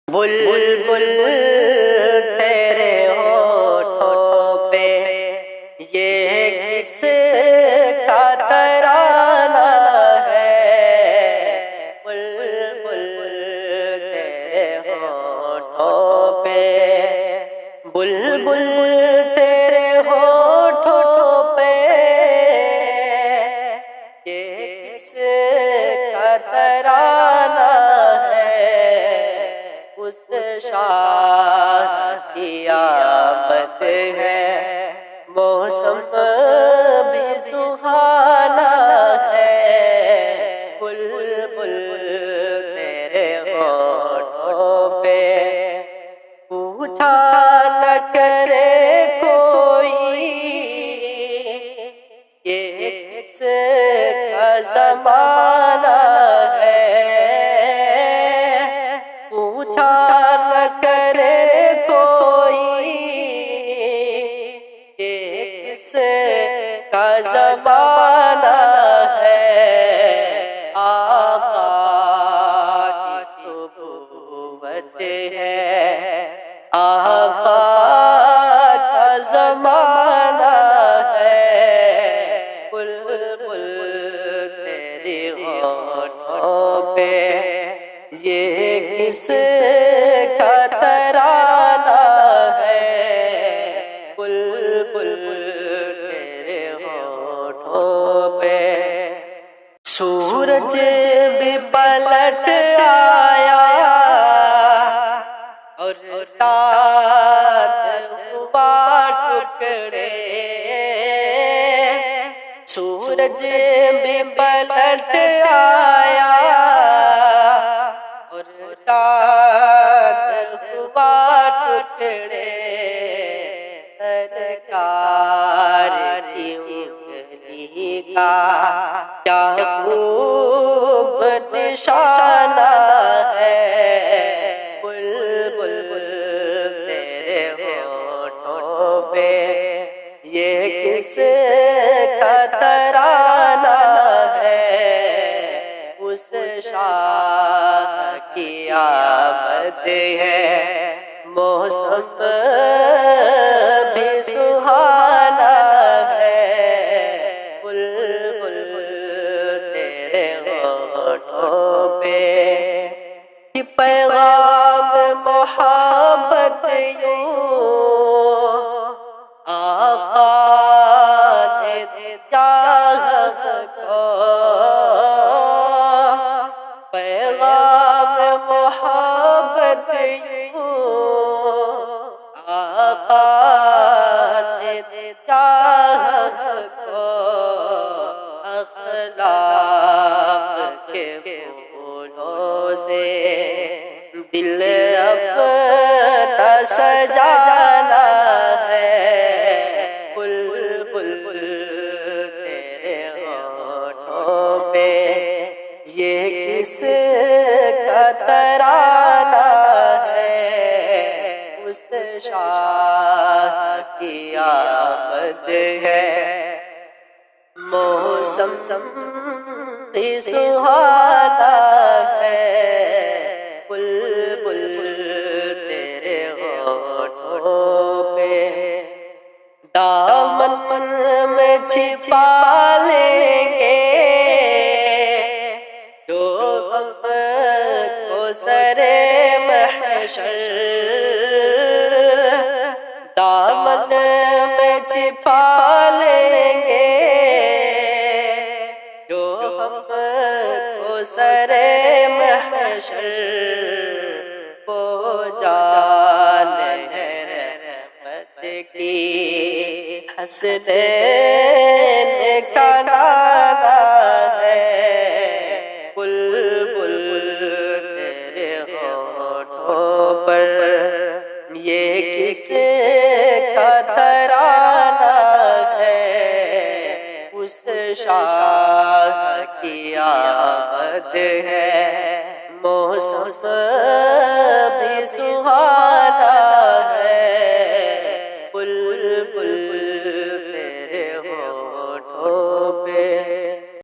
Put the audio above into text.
بلبل تیرے ہونٹوں پہ یہ کس کا ترانہ ہے؟ بلبل تیرے ہونٹوں پہ، بلبل تیرے ہونٹوں پہ یہ کس کا ترانہ ہے؟ اس شاہ کی آمد ہے، موسم بھی سہانا ہے۔ بلبل تیرے ہونٹوں پہ، پوچھا نہ کرے کوئی یہ کس کا زمانہ ہے، پوچھا نہ کرے کوئی یہ کس کا زمانہ ہے۔ آقا کی نبوت ہے، آقا کا زمانہ ہے۔ بلبل تیرے ہونٹوں پہ یہ کس کا ترانہ ہے؟ بلبل تیرے ہونٹوں پہ، سورج بھی پلٹ آیا اور چاند ہوا ٹکڑے، سورج بھی پلٹ آیا اور چاند ہوا ٹکڑے، سرکار کی انگلی کا کیا خوب نشانہ ہے۔ بلبل تیرے ہونٹوں پہ یہ کس کا ترانہ ہے؟ اس شاہ کی آمد ہے، موسم بھی سہانا ہے۔ بلبل تیرے ہونٹوں پہ یہ پیغام محبت یوں آقا نے دیا ہم کو، پیغام محبت یوں آقا نے دیا ہم کو، اخلاق کے پھولوں سے دل اپنا سجانا ہے۔ بلبل تیرے ہونٹوں پہ یہ کس کا ترانہ ہے؟ اس شاہ کی آمد ہے، موسم بھی سہانا ہے۔ بلبل تیرے ہونٹوں پہ دامن میں چھپا لیں گے جو ہم کو سرے محشر، دامن میں چھپا لیں گے جو ہم کو سرے محشر، وہ جان ہے رحمت کی حسنین کا نانا ہے۔ بلبل تیرے ہونٹوں پر یہ کس کا ترانہ ہے؟ اس شاہ کی آمد ہے، موسم